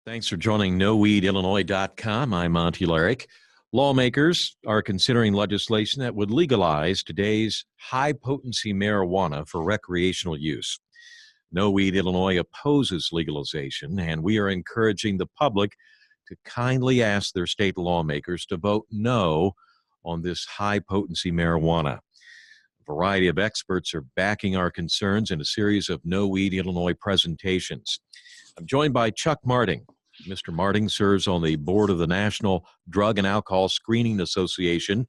Thanks for joining NoWeedIllinois.com. I'm Monty Larrick. Lawmakers are considering legislation that would legalize today's high-potency marijuana for recreational use. No Weed Illinois opposes legalization, and we are encouraging the public to kindly ask their state lawmakers to vote no on this high-potency marijuana. A variety of experts are backing our concerns in a series of No Weed Illinois presentations. I'm joined by Chuck Marting. Mr. Marting serves on the board of the National Drug and Alcohol Screening Association.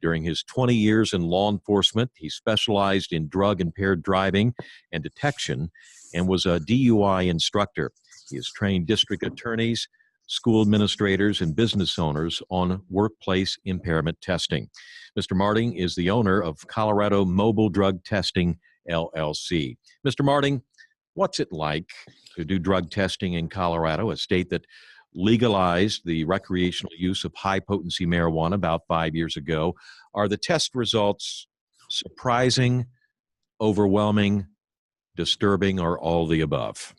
During his 20 years in law enforcement, he specialized in drug-impaired driving and detection and was a DUI instructor. He has trained district attorneys, school administrators, and business owners on workplace impairment testing. Mr. Marting is the owner of Colorado Mobile Drug Testing, LLC. Mr. Marting, what's it like to do drug testing in Colorado, a state that legalized the recreational use of high-potency marijuana about 5 years ago? Are the test results surprising, overwhelming, disturbing, or all the above?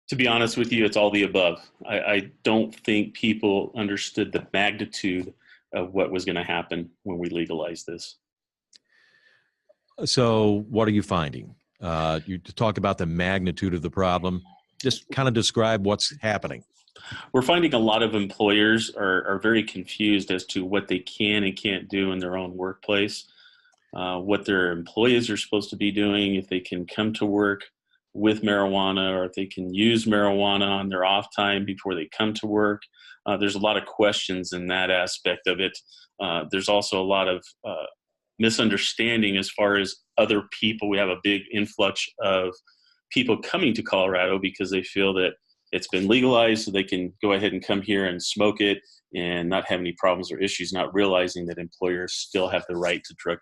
To be honest with you, it's all the above. I don't think people understood the magnitude of what was going to happen when we legalized this. So what are you finding? You talk about the magnitude of the problem. Just kind of describe what's happening. We're finding a lot of employers are very confused as to what they can and can't do in their own workplace, what their employees are supposed to be doing, if they can come to work with marijuana or if they can use marijuana on their off time before they come to work. There's a lot of questions in that aspect of it. There's also a lot of misunderstanding as far as other people. We have a big influx of people coming to Colorado because they feel that it's been legalized, so they can go ahead and come here and smoke it and not have any problems or issues, not realizing that employers still have the right to drug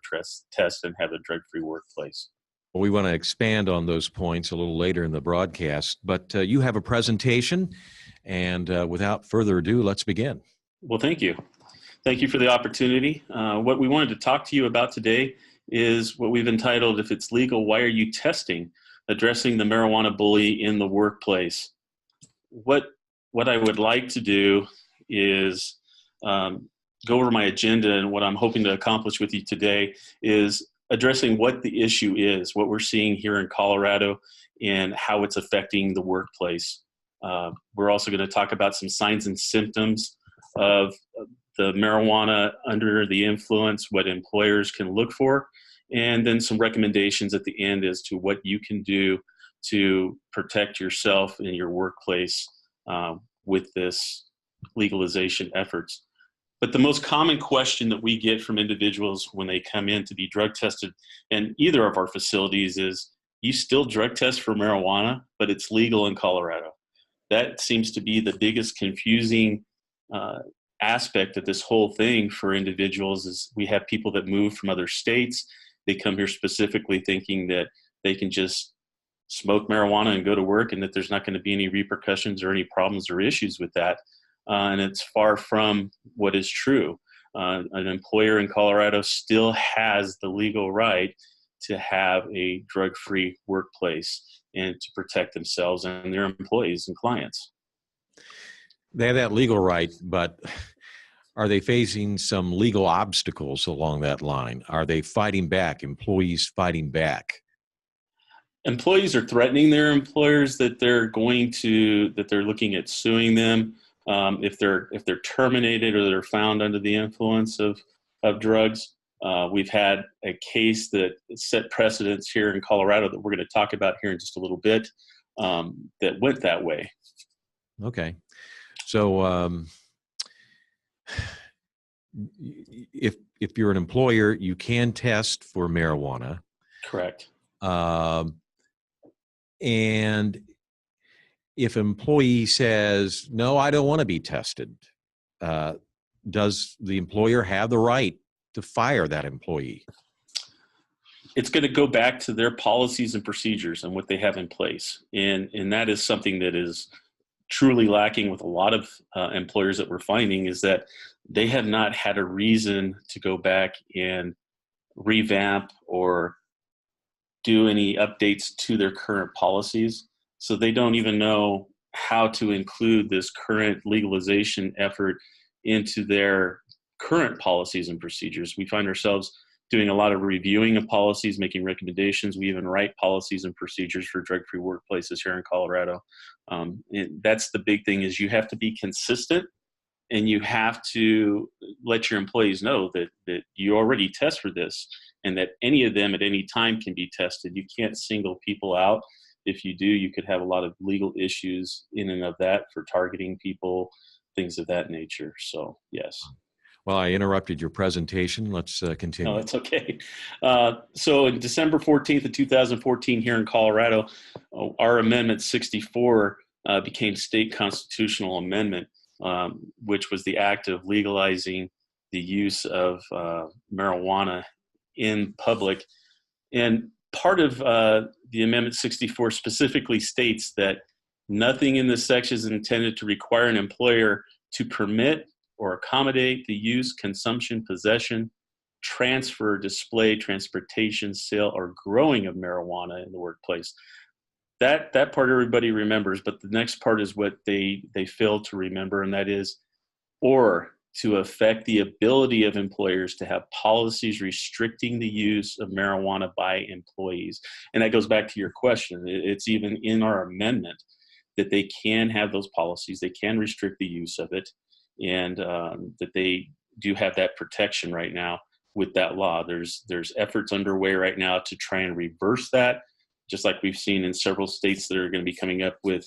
test and have a drug-free workplace. Well, we want to expand on those points a little later in the broadcast, but you have a presentation, and without further ado, let's begin. Well, thank you. Thank you for the opportunity. What we wanted to talk to you about today is what we've entitled, If It's Legal, Why Are You Testing? Addressing the Marijuana Bully in the Workplace. What I would like to do is go over my agenda, and what I'm hoping to accomplish with you today is addressing what the issue is, what we're seeing here in Colorado, and how it's affecting the workplace. We're also going to talk about some signs and symptoms of the marijuana under the influence, what employers can look for, and then some recommendations at the end as to what you can do to protect yourself in your workplace with this legalization efforts. But the most common question that we get from individuals when they come in to be drug tested in either of our facilities is, you still drug test for marijuana, but it's legal in Colorado. That seems to be the biggest confusing aspect of this whole thing for individuals. Is we have people that move from other states. They come here specifically thinking that they can just smoke marijuana and go to work, and that there's not going to be any repercussions or any problems or issues with that. And it's far from what is true. An employer in Colorado still has the legal right to have a drug-free workplace and to protect themselves and their employees and clients. They have that legal right, but are they facing some legal obstacles along that line? Are they fighting back, employees fighting back? Employees are threatening their employers that they're looking at suing them if they're terminated or they're found under the influence of drugs. We've had a case that set precedents here in Colorado that we're going to talk about here in just a little bit that went that way. Okay. So if you're an employer, you can test for marijuana. Correct. And if an employee says, no, I don't want to be tested, does the employer have the right to fire that employee? It's going to go back to their policies and procedures and what they have in place. And that is something that is truly lacking with a lot of employers that we're finding, is that they have not had a reason to go back and revamp or do any updates to their current policies. So they don't even know how to include this current legalization effort into their current policies and procedures. We find ourselves doing a lot of reviewing of policies, making recommendations. We even write policies and procedures for drug-free workplaces here in Colorado. And that's the big thing, is you have to be consistent, and you have to let your employees know that you already test for this, and that any of them at any time can be tested. You can't single people out. If you do, you could have a lot of legal issues in and of that for targeting people, things of that nature. So, yes. Well, I interrupted your presentation. Let's continue. No, that's okay. So in December 14th of 2014 here in Colorado, our Amendment 64 became state constitutional amendment, which was the act of legalizing the use of marijuana in public. And part of the Amendment 64 specifically states that nothing in this section is intended to require an employer to permit or accommodate the use, consumption, possession, transfer, display, transportation, sale, or growing of marijuana in the workplace. That part everybody remembers, but the next part is what they fail to remember, and that is, or to affect the ability of employers to have policies restricting the use of marijuana by employees. And that goes back to your question. It's even in our amendment that they can have those policies, they can restrict the use of it, and that they do have that protection right now with that law. There's efforts underway right now to try and reverse that, just like we've seen in several states that are going to be coming up with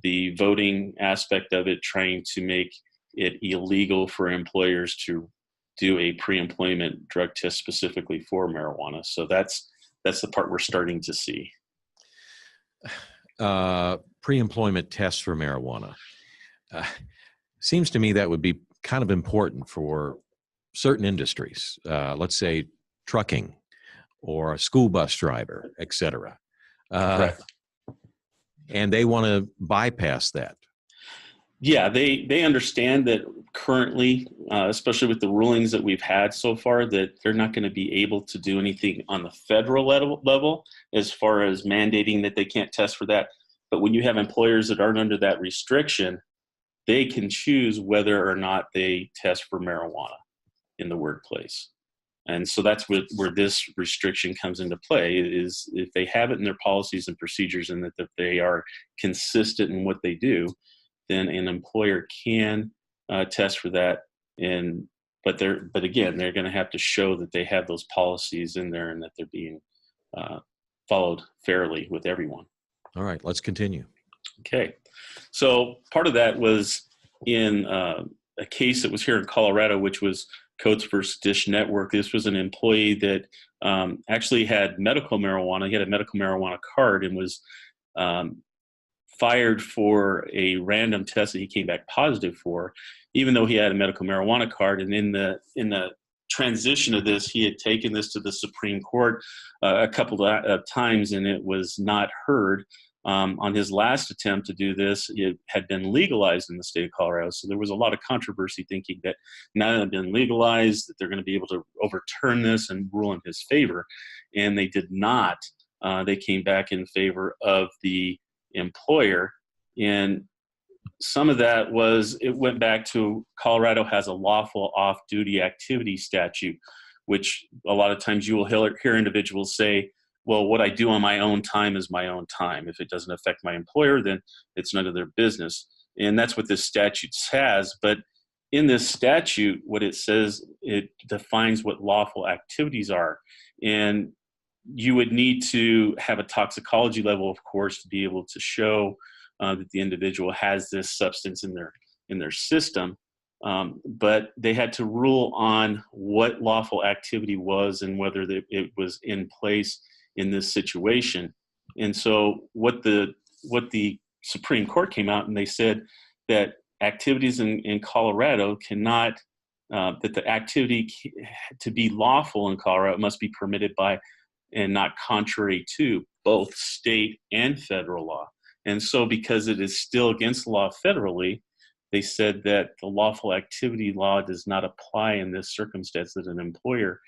the voting aspect of it, trying to make it illegal for employers to do a pre-employment drug test specifically for marijuana. So that's the part we're starting to see. Pre-employment tests for marijuana. Seems to me that would be kind of important for certain industries, let's say trucking or a school bus driver, et cetera. And they want to bypass that. Yeah, they understand that currently, especially with the rulings that we've had so far, that they're not going to be able to do anything on the federal level as far as mandating that they can't test for that. But when you have employers that aren't under that restriction, they can choose whether or not they test for marijuana in the workplace. And so that's where this restriction comes into play, is if they have it in their policies and procedures and that they are consistent in what they do, then an employer can test for that. But again, they're going to have to show that they have those policies in there and that they're being followed fairly with everyone. All right, let's continue. Okay. So part of that was in a case that was here in Colorado, which was Coates versus Dish Network. This was an employee that actually had medical marijuana. He had a medical marijuana card and was fired for a random test that he came back positive for, even though he had a medical marijuana card. And in the transition of this, he had taken this to the Supreme Court a couple of times, and it was not heard. On his last attempt to do this, it had been legalized in the state of Colorado. So there was a lot of controversy thinking that now that it had been legalized, that they're going to be able to overturn this and rule in his favor. And they did not. They came back in favor of the employer. And some of that was, it went back to Colorado has a lawful off-duty activity statute, which a lot of times you will hear individuals say, well, what I do on my own time is my own time. If it doesn't affect my employer, then it's none of their business. And that's what this statute says. But in this statute, what it says, it defines what lawful activities are. And you would need to have a toxicology level, of course, to be able to show that the individual has this substance in their system. But they had to rule on what lawful activity was and whether it was in place in this situation. And so what the Supreme Court came out and they said that activities in Colorado cannot, that the activity to be lawful in Colorado must be permitted by and not contrary to both state and federal law. And so because it is still against the law federally, they said that the lawful activity law does not apply in this circumstance, that an employer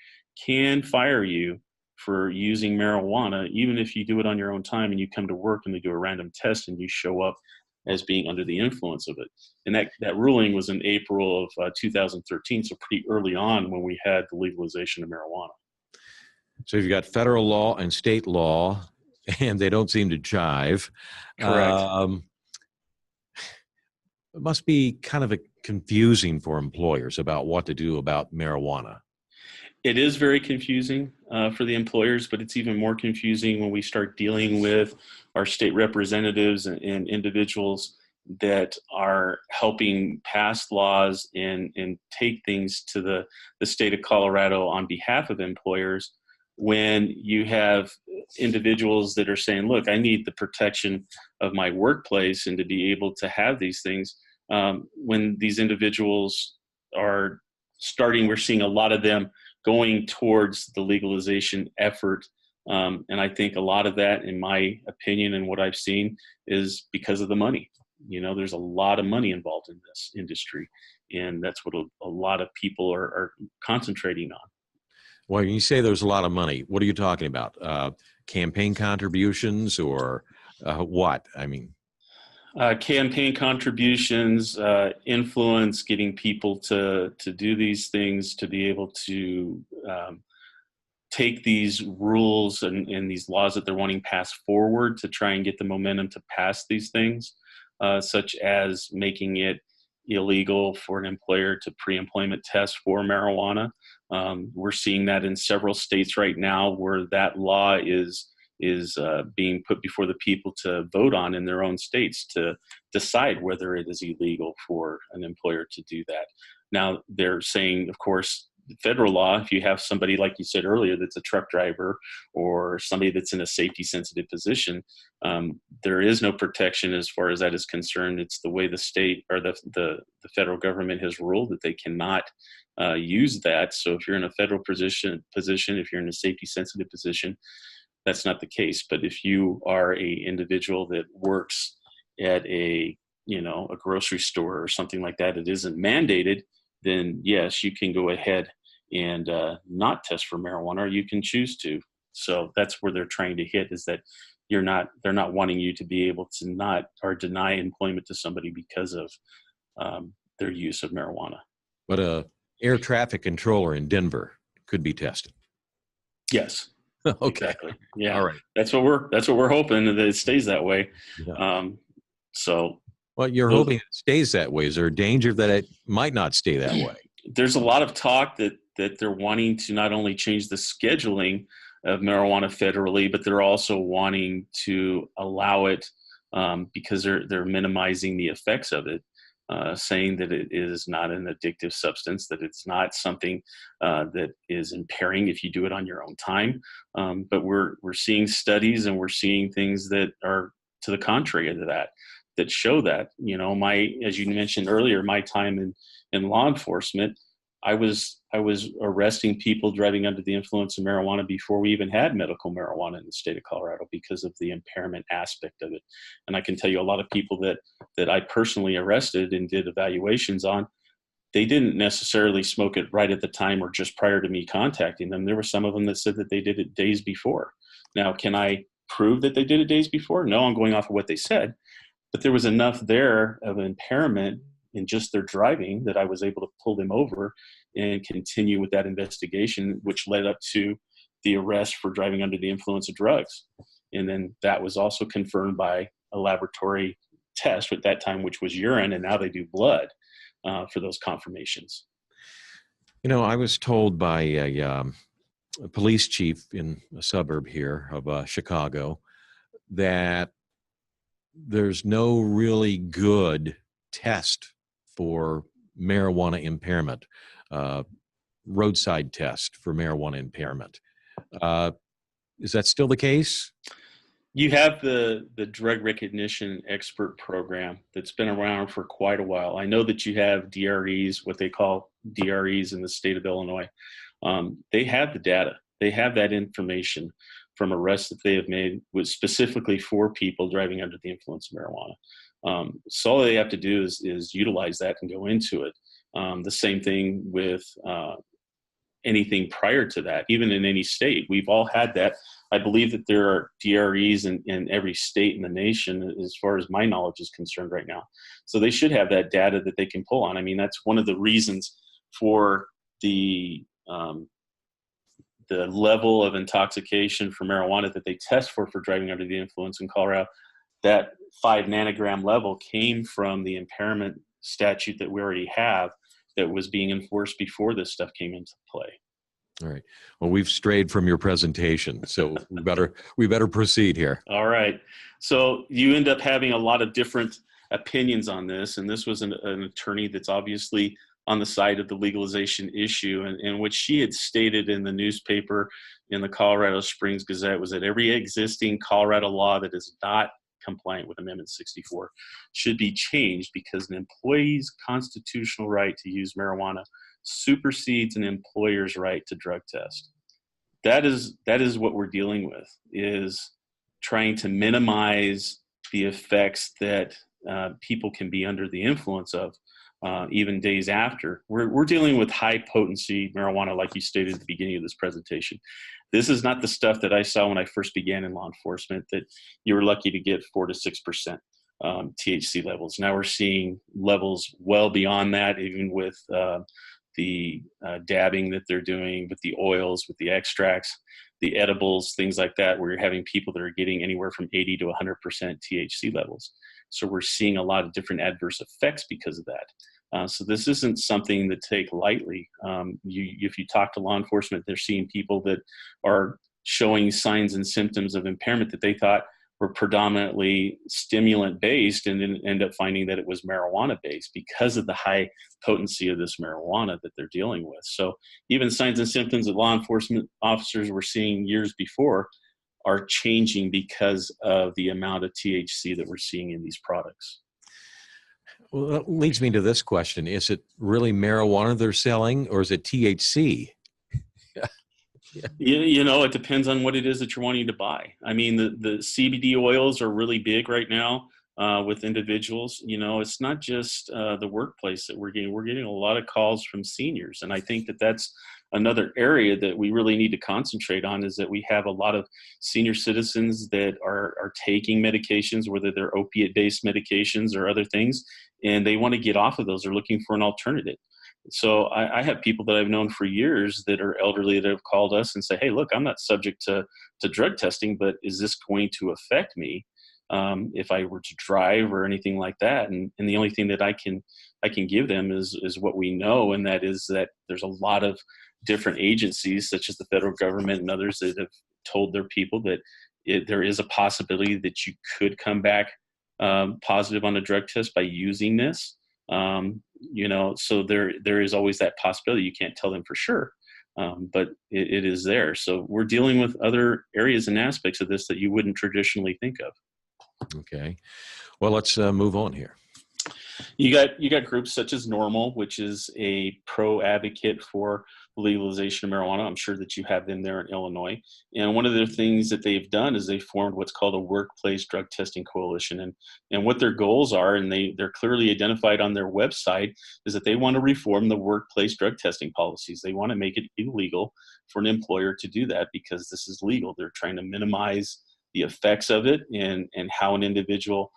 can fire you for using marijuana, even if you do it on your own time and you come to work and they do a random test and you show up as being under the influence of it. And that ruling was in April of 2013, so pretty early on when we had the legalization of marijuana. So you've got federal law and state law, and they don't seem to jive. Correct. It must be kind of confusing for employers about what to do about marijuana. It is very confusing for the employers, but it's even more confusing when we start dealing with our state representatives and individuals that are helping pass laws and take things to the state of Colorado on behalf of employers, when you have individuals that are saying, look, I need the protection of my workplace and to be able to have these things. When these individuals are starting, we're seeing a lot of them going towards the legalization effort. And I think a lot of that, in my opinion and what I've seen, is because of the money. There's a lot of money involved in this industry, and that's what a lot of people are concentrating on. Well, when you say there's a lot of money, what are you talking about? Campaign contributions or what? I mean, campaign contributions, influence, getting people to do these things, to be able to take these rules and these laws that they're wanting passed forward to try and get the momentum to pass these things, such as making it illegal for an employer to pre-employment test for marijuana. We're seeing that in several states right now where that law is being put before the people to vote on in their own states to decide whether it is illegal for an employer to do that. Now, they're saying, of course, federal law, if you have somebody, like you said earlier, that's a truck driver or somebody that's in a safety sensitive position, there is no protection as far as that is concerned. It's the way the state or the federal government has ruled that they cannot use that. So if you're in a federal position, if you're in a safety sensitive position, that's not the case. But if you are a individual that works at a grocery store or something like that, it isn't mandated, then yes, you can go ahead and not test for marijuana, or you can choose to. So that's where they're trying to hit, is that they're not wanting you to be able to not or deny employment to somebody because of their use of marijuana. But a air traffic controller in Denver could be tested. Yes. Okay. Exactly. Yeah. All right. That's what we're hoping, that it stays that way. Yeah. Well, you're hoping it stays that way. Is there a danger that it might not stay that way? There's a lot of talk that they're wanting to not only change the scheduling of marijuana federally, but they're also wanting to allow it because they're minimizing the effects of it, saying that it is not an addictive substance, that it's not something that is impairing if you do it on your own time. But we're seeing studies and we're seeing things that are to the contrary of that show that, as you mentioned earlier, my time in law enforcement, I was arresting people driving under the influence of marijuana before we even had medical marijuana in the state of Colorado because of the impairment aspect of it. And I can tell you a lot of people that I personally arrested and did evaluations on, they didn't necessarily smoke it right at the time or just prior to me contacting them. There were some of them that said that they did it days before. Now, can I prove that they did it days before? No, I'm going off of what they said. But there was enough there of impairment in just their driving that I was able to pull them over and continue with that investigation, which led up to the arrest for driving under the influence of drugs. And then that was also confirmed by a laboratory test at that time, which was urine, and now they do blood for those confirmations. I was told by a police chief in a suburb here of Chicago that there's no really good test for marijuana impairment, roadside test for marijuana impairment. Is that still the case? You have the drug recognition expert program that's been around for quite a while. I know that you have DREs, what they call DREs in the state of Illinois. They have the data. They have that information from arrests that they have made with specifically for people driving under the influence of marijuana. So all they have to do is utilize that and go into it. The same thing with anything prior to that, even in any state. We've all had that I believe that there are DREs in every state in the nation, as far as my knowledge is concerned right now. So they should have that data that they can pull on. I mean, that's one of the reasons for the level of intoxication for marijuana that they test for driving under the influence in Colorado. That 5 nanogram level came from the impairment statute that we already have that was being enforced before this stuff came into play. All right. Well, we've strayed from your presentation, so we better proceed here. All right. So you end up having a lot of different opinions on this, and this was an attorney that's obviously on the side of the legalization issue, and what she had stated in the newspaper in the Colorado Springs Gazette was that every existing Colorado law that is not compliant with Amendment 64 should be changed because an employee's constitutional right to use marijuana supersedes an employer's right to drug test. That is what we're dealing with, is trying to minimize the effects that people can be under the influence of, even days after. We're dealing with high potency marijuana, like you stated at the beginning of this presentation. This is not the stuff that I saw when I first began in law enforcement, that you were lucky to get 4 to 6% THC levels. Now we're seeing levels well beyond that, even with the dabbing that they're doing, with the oils, with the extracts, the edibles, things like that, where you're having people that are getting anywhere from 80 to 100% THC levels. So we're seeing a lot of different adverse effects because of that. So this isn't something to take lightly. If you talk to law enforcement, they're seeing people that are showing signs and symptoms of impairment that they thought were predominantly stimulant based, and then end up finding that it was marijuana based because of the high potency of this marijuana that they're dealing with. So even signs and symptoms that law enforcement officers were seeing years before are changing because of the amount of THC that we're seeing in these products. Well, that leads me to this question. Is it really marijuana they're selling, or is it THC? You know, it depends on what it is that you're wanting to buy. I mean, the CBD oils are really big right now with individuals. You know, it's not just the workplace that we're getting. We're getting a lot of calls from seniors. And I think that that's another area that we really need to concentrate on, is that we have a lot of senior citizens that are taking medications, whether they're opiate-based medications or other things, and they want to get off of those. They're looking for an alternative. So I have people that I've known for years that are elderly that have called us and say, hey, look, I'm not subject to drug testing, but is this going to affect me if I were to drive or anything like that? And the only thing that I can give them is what we know, and that is that there's a lot of different agencies, such as the federal government and others, that have told their people that there is a possibility that you could come back positive on a drug test by using this. You know, so there is always that possibility. You can't tell them for sure, but it is there. So we're dealing with other areas and aspects of this that you wouldn't traditionally think of. Okay. Well, let's move on here. You got groups such as Normal, which is a pro advocate for legalization of marijuana. I'm sure that you have them there in Illinois. And one of the things that they've done is they formed what's called a workplace drug testing coalition. And what their goals are, and they're clearly identified on their website, is that they want to reform the workplace drug testing policies. They want to make it illegal for an employer to do that because this is legal. They're trying to minimize the effects of it and how an individual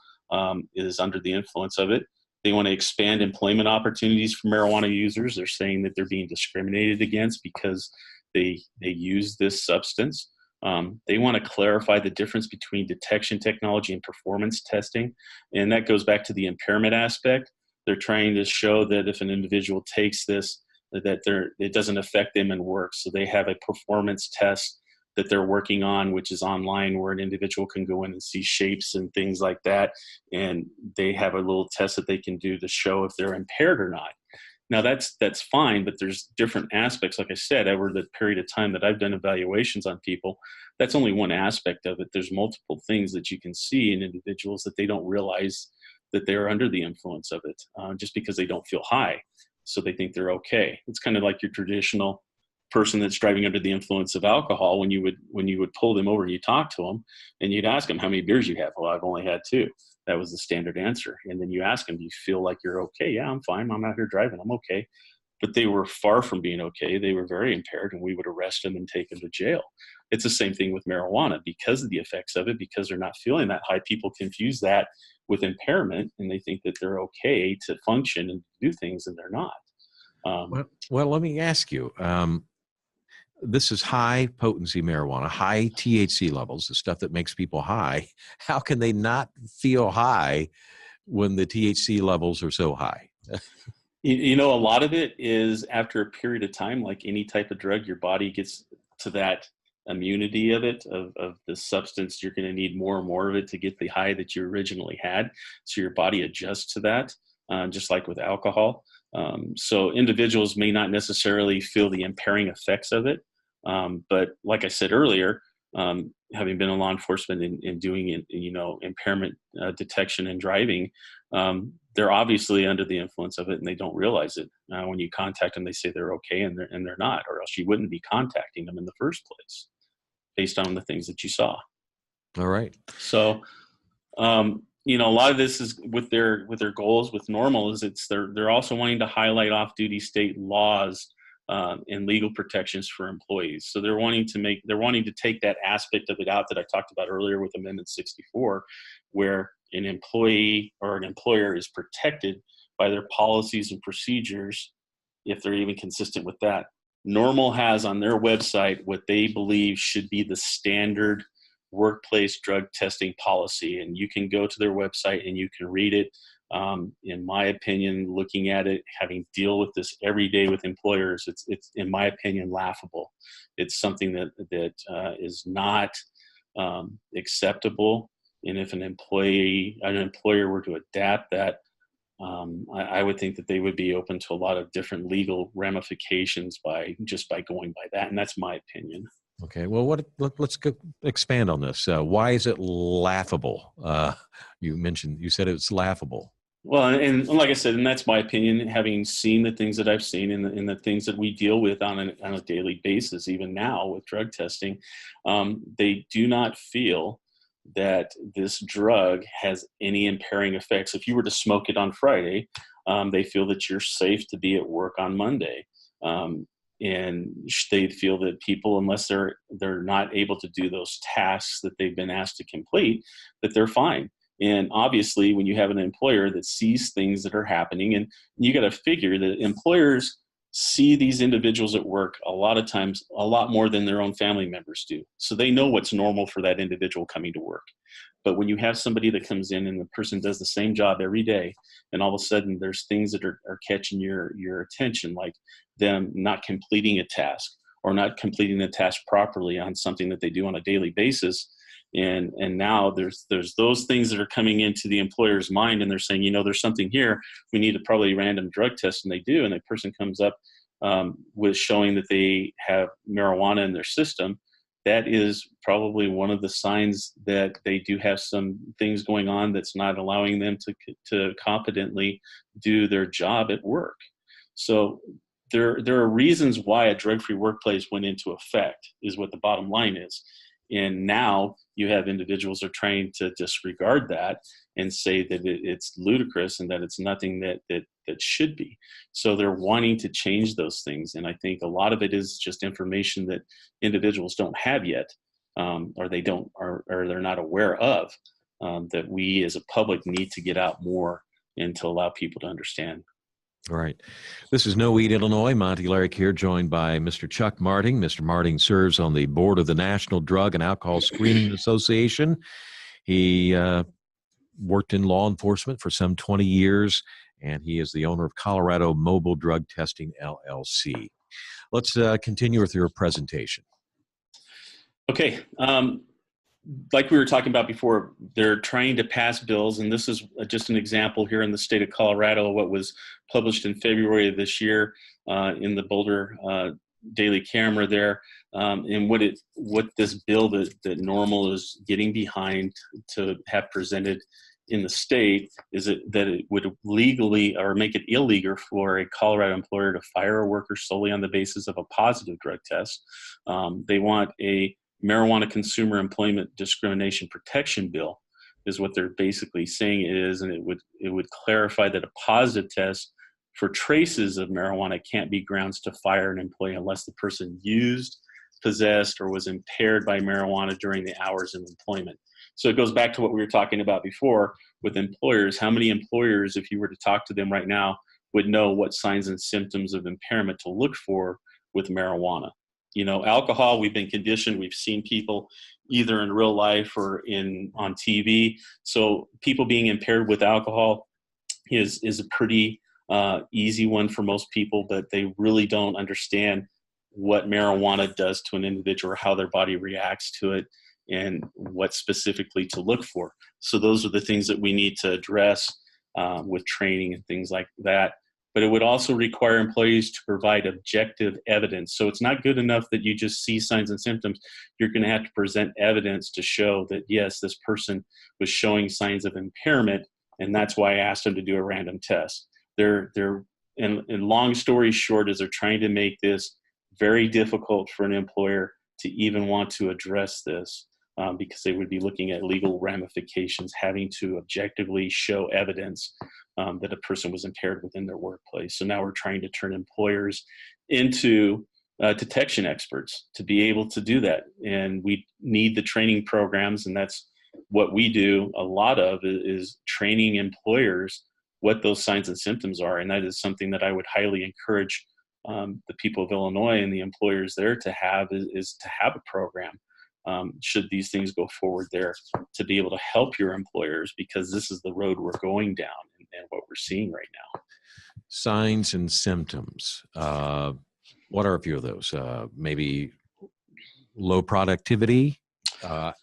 is under the influence of it. They want to expand employment opportunities for marijuana users. They're saying that they're being discriminated against because they use this substance. They want to clarify the difference between detection technology and performance testing. And that goes back to the impairment aspect. They're trying to show that if an individual takes this, that it doesn't affect them in work. So they have a performance test that they're working on, which is online, where an individual can go in and see shapes and things like that. And they have a little test that they can do to show if they're impaired or not. Now that's fine, but there's different aspects. Like I said, over the period of time that I've done evaluations on people, that's only one aspect of it. There's multiple things that you can see in individuals that they don't realize that they're under the influence of it, just because they don't feel high. So they think they're okay. It's kind of like your traditional person that's driving under the influence of alcohol. When you would pull them over and you talk to them and you'd ask them, how many beers you have? Well, I've only had 2. That was the standard answer. And then you ask them, do you feel like you're okay? Yeah, I'm fine. I'm out here driving. I'm okay. but they were far from being okay. They were very impaired, and we would arrest them and take them to jail. It's the same thing with marijuana. Because of the effects of it, because they're not feeling that high, people confuse that with impairment, and they think that they're okay to function and do things, and they're not. Well, let me ask you. This is high potency marijuana, high THC levels, the stuff that makes people high. How can they not feel high when the THC levels are so high? You know, a lot of it is after a period of time, like any type of drug, your body gets to that immunity of it, of the substance. You're going to need more and more of it to get the high that you originally had. So your body adjusts to that, just like with alcohol. So individuals may not necessarily feel the impairing effects of it. But like I said earlier, having been in law enforcement and doing, impairment detection and driving, they're obviously under the influence of it, and they don't realize it. When you contact them, they say they're okay, and they're not, or else you wouldn't be contacting them in the first place, based on the things that you saw. All right. So, a lot of this is with their goals with normal is they're also wanting to highlight off-duty state laws and legal protections for employees. So they're wanting to take that aspect of it out that I talked about earlier with Amendment 64, where an employee or an employer is protected by their policies and procedures, if they're even consistent with that. Normal has on their website what they believe should be the standard workplace drug testing policy, and you can go to their website and you can read it. In my opinion, looking at it, having deal with this every day with employers, it's in my opinion laughable. It's something that is not acceptable. And if an employer were to adapt that, I would think that they would be open to a lot of different legal ramifications by going by that. And that's my opinion. Okay. Well, let's expand on this. Why is it laughable? You said it's laughable. Well, and like I said, and that's my opinion, having seen the things that I've seen and the things that we deal with on a daily basis, even now with drug testing, they do not feel that this drug has any impairing effects. If you were to smoke it on Friday, they feel that you're safe to be at work on Monday. And they feel that people, unless they're not able to do those tasks that they've been asked to complete, that they're fine. And obviously, when you have an employer that sees things that are happening, and you got to figure that employers see these individuals at work a lot of times a lot more than their own family members do. So they know what's normal for that individual coming to work. But when you have somebody that comes in and the person does the same job every day, and all of a sudden there's things that are catching your attention, like them not completing a task or not completing the task properly on something that they do on a daily basis, and now there's those things that are coming into the employer's mind, and they're saying, there's something here, we need to probably random drug test, and they do, and the person comes up with showing that they have marijuana in their system. That is probably one of the signs that they do have some things going on that's not allowing them to competently do their job at work. So there are reasons why a drug-free workplace went into effect, is what the bottom line is. And now you have individuals are trying to disregard that and say that it's ludicrous and that it's nothing that should be. So they're wanting to change those things. And I think a lot of it is just information that individuals don't have yet, or they're not aware of, that we as a public need to get out more and to allow people to understand. All right. This is No Weed, Illinois. Monty Larrick here, joined by Mr. Chuck Marting. Mr. Marting serves on the board of the National Drug and Alcohol Screening Association. He worked in law enforcement for some 20 years, and he is the owner of Colorado Mobile Drug Testing, LLC. Let's continue with your presentation. Okay. Like we were talking about before, they're trying to pass bills, and this is just an example here in the state of Colorado, what was published in February of this year in the Boulder Daily Camera there, and what this bill that Normal is getting behind to have presented in the state is that it would legally or make it illegal for a Colorado employer to fire a worker solely on the basis of a positive drug test. They want a marijuana consumer employment discrimination protection bill, is what they're basically saying it is, and it would clarify that a positive test for traces of marijuana can't be grounds to fire an employee unless the person used, possessed, or was impaired by marijuana during the hours of employment. So it goes back to what we were talking about before with employers. How many employers, if you were to talk to them right now, would know what signs and symptoms of impairment to look for with marijuana? You know, alcohol, we've been conditioned. We've seen people either in real life or on TV. So people being impaired with alcohol is a pretty easy one for most people, but they really don't understand what marijuana does to an individual or how their body reacts to it and what specifically to look for. So those are the things that we need to address with training and things like that. But it would also require employees to provide objective evidence. So it's not good enough that you just see signs and symptoms. You're going to have to present evidence to show that, yes, this person was showing signs of impairment, and that's why I asked them to do a random test. And long story short is they're trying to make this very difficult for an employer to even want to address this because they would be looking at legal ramifications, having to objectively show evidence that a person was impaired within their workplace. So now we're trying to turn employers into detection experts to be able to do that. And we need the training programs, and that's what we do a lot of is training employers what those signs and symptoms are. And that is something that I would highly encourage the people of Illinois and the employers there to have is to have a program should these things go forward there to be able to help your employers, because this is the road we're going down and what we're seeing right now. Signs and symptoms. What are a few of those? Maybe low productivity,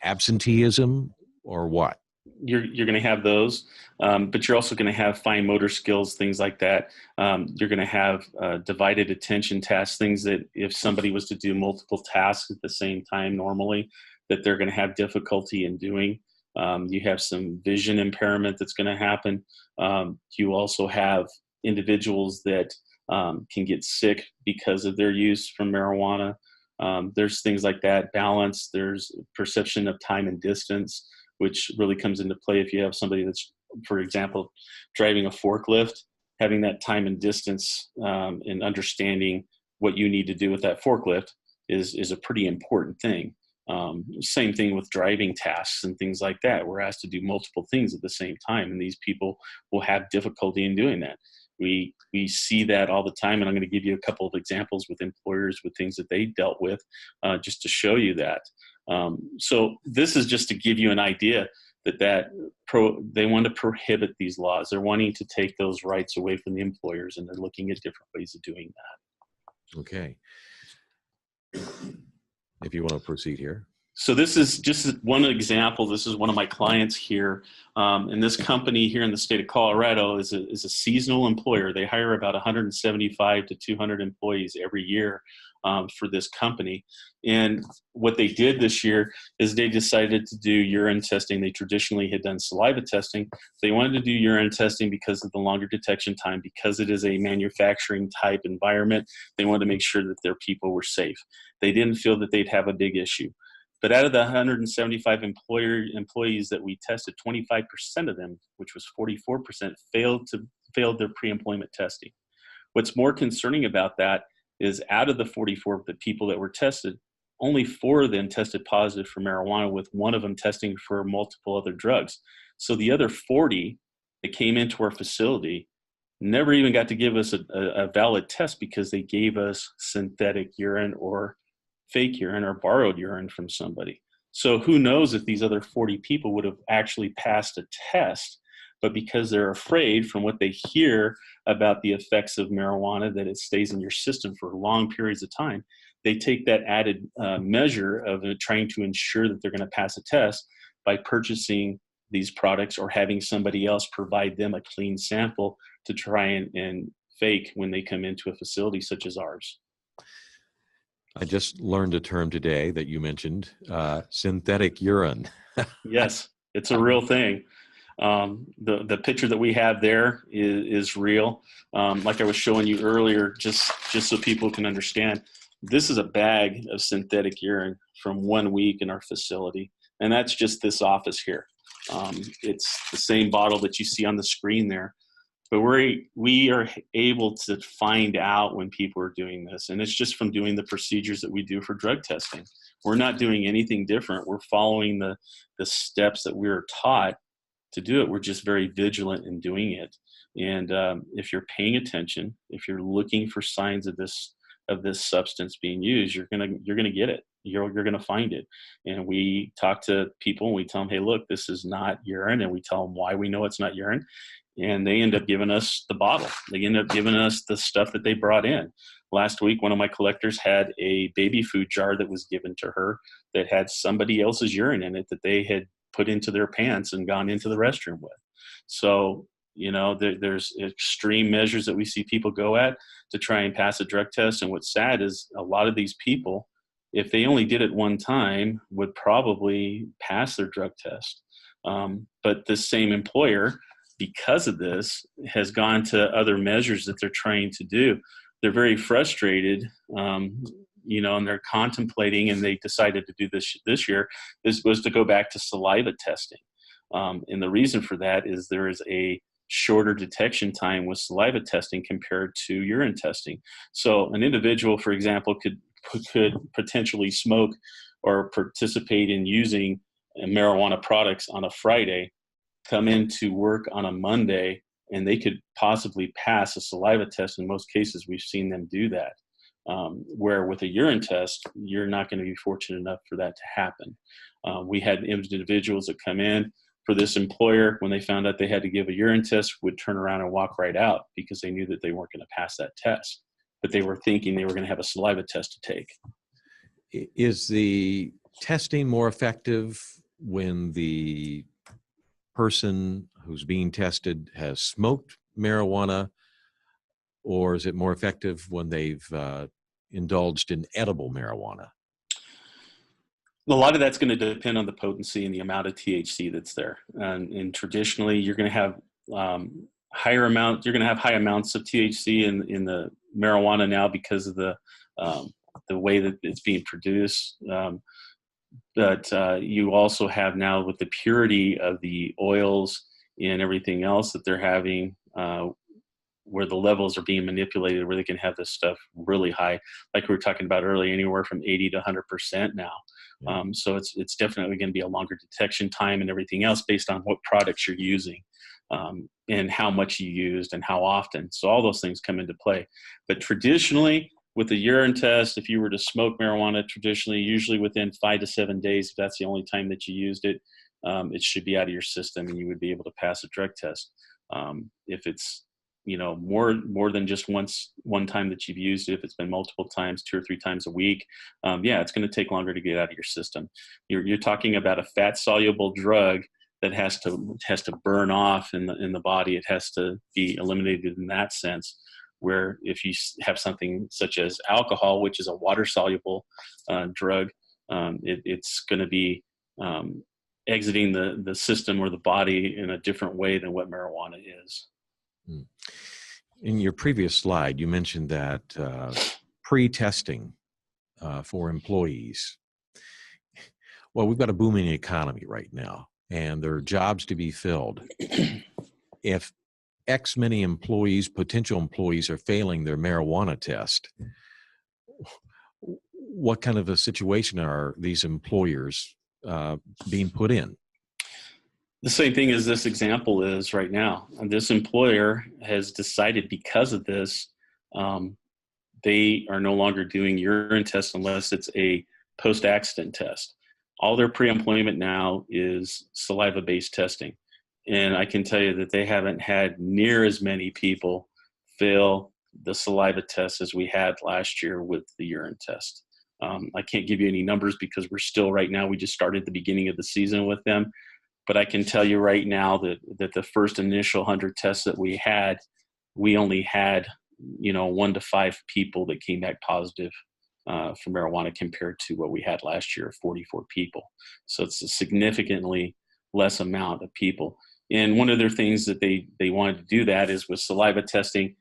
absenteeism, or what? You're going to have those, but you're also going to have fine motor skills, things like that. You're going to have divided attention tasks, things that if somebody was to do multiple tasks at the same time normally, that they're going to have difficulty in doing. You have some vision impairment that's going to happen. You also have individuals that can get sick because of their use from marijuana. There's things like that. Balance, there's perception of time and distance, which really comes into play if you have somebody that's, for example, driving a forklift, having that time and distance and understanding what you need to do with that forklift is a pretty important thing. Same thing with driving tasks and things like that. We're asked to do multiple things at the same time, and these people will have difficulty in doing that. We see that all the time, and I'm going to give you a couple of examples with employers with things that they dealt with just to show you that. So this is just to give you an idea that they want to prohibit these laws. They're wanting to take those rights away from the employers, and they're looking at different ways of doing that. Okay. If you want to proceed here. So this is just one example. This is one of my clients here. And this company here in the state of Colorado is a seasonal employer. They hire about 175 to 200 employees every year for this company. And what they did this year is they decided to do urine testing. They traditionally had done saliva testing. They wanted to do urine testing because of the longer detection time, because it is a manufacturing type environment. They wanted to make sure that their people were safe. They didn't feel that they'd have a big issue. But out of the 175 employees that we tested, 25% of them, which was 44%, failed their pre-employment testing. What's more concerning about that is out of the 44 people that were tested, only 4 of them tested positive for marijuana, with one of them testing for multiple other drugs. So the other 40 that came into our facility never even got to give us a valid test because they gave us synthetic urine or fake urine or borrowed urine from somebody. So who knows if these other 40 people would have actually passed a test, but because they're afraid from what they hear about the effects of marijuana, that it stays in your system for long periods of time, they take that added measure of trying to ensure that they're going to pass a test by purchasing these products or having somebody else provide them a clean sample to try and fake when they come into a facility such as ours. I just learned a term today that you mentioned, synthetic urine. Yes, it's a real thing. The picture that we have there is real. Like I was showing you earlier, just so people can understand, this is a bag of synthetic urine from 1 week in our facility. And that's just this office here. It's the same bottle that you see on the screen there. But we are able to find out when people are doing this, and it's just from doing the procedures that we do for drug testing. We're not doing anything different. We're following the steps that we were taught to do it. We're just very vigilant in doing it. And if you're paying attention, if you're looking for signs of this substance being used, you're gonna get it. You're gonna find it. And we talk to people and we tell them, hey, look, this is not urine, and we tell them why we know it's not urine. And they end up giving us the bottle. They end up giving us the stuff that they brought in. Last week, one of my collectors had a baby food jar that was given to her that had somebody else's urine in it that they had put into their pants and gone into the restroom with. So, there's extreme measures that we see people go at to try and pass a drug test. And what's sad is a lot of these people, if they only did it one time, would probably pass their drug test. But this same employer, because of this, has gone to other measures that they're trying to do. They're very frustrated, and they're contemplating, and they decided to do this year, was to go back to saliva testing. And the reason for that is there is a shorter detection time with saliva testing compared to urine testing. So an individual, for example, could potentially smoke or participate in using marijuana products on a Friday, come into work on a Monday, and they could possibly pass a saliva test. In most cases, we've seen them do that. Where with a urine test, you're not going to be fortunate enough for that to happen. We had individuals that come in for this employer, when they found out they had to give a urine test, would turn around and walk right out because they knew that they weren't going to pass that test, but they were thinking they were going to have a saliva test to take. Is the testing more effective when the person who's being tested has smoked marijuana, or is it more effective when they've indulged in edible marijuana? A lot of that's going to depend on the potency and the amount of THC that's there. And traditionally, you're going to have high amounts of THC in the marijuana now because of the way that it's being produced. But you also have now, with the purity of the oils and everything else that they're having, where the levels are being manipulated, where they can have this stuff really high, like we were talking about earlier, anywhere from 80 to 100% now. Yeah. So it's definitely going to be a longer detection time and everything else based on what products you're using, and how much you used and how often. So all those things come into play. But traditionally, with a urine test, if you were to smoke marijuana traditionally, usually within 5 to 7 days, if that's the only time that you used it, it should be out of your system and you would be able to pass a drug test. If it's more than just one time that you've used it, if it's been multiple times, 2 or 3 times a week, it's going to take longer to get out of your system. You're talking about a fat soluble drug that has to burn off in the body. It has to be eliminated in that sense. Where if you have something such as alcohol, which is a water soluble drug, it's going to be exiting the system or the body in a different way than what marijuana is. In your previous slide, you mentioned that pre-testing for employees. Well, we've got a booming economy right now, and there are jobs to be filled. If X many potential employees are failing their marijuana test, what kind of a situation are these employers being put in? The same thing as this example is right now. And this employer has decided because of this, they are no longer doing urine tests unless it's a post-accident test. All their pre-employment now is saliva-based testing. And I can tell you that they haven't had near as many people fail the saliva test as we had last year with the urine test. I can't give you any numbers because we're still right now, we just started the beginning of the season with them. But I can tell you right now that the first initial 100 tests that we had, we only had 1 to 5 people that came back positive for marijuana compared to what we had last year, 44 people. So it's a significantly less amount of people. And one of their things that they wanted to do that is with saliva testing,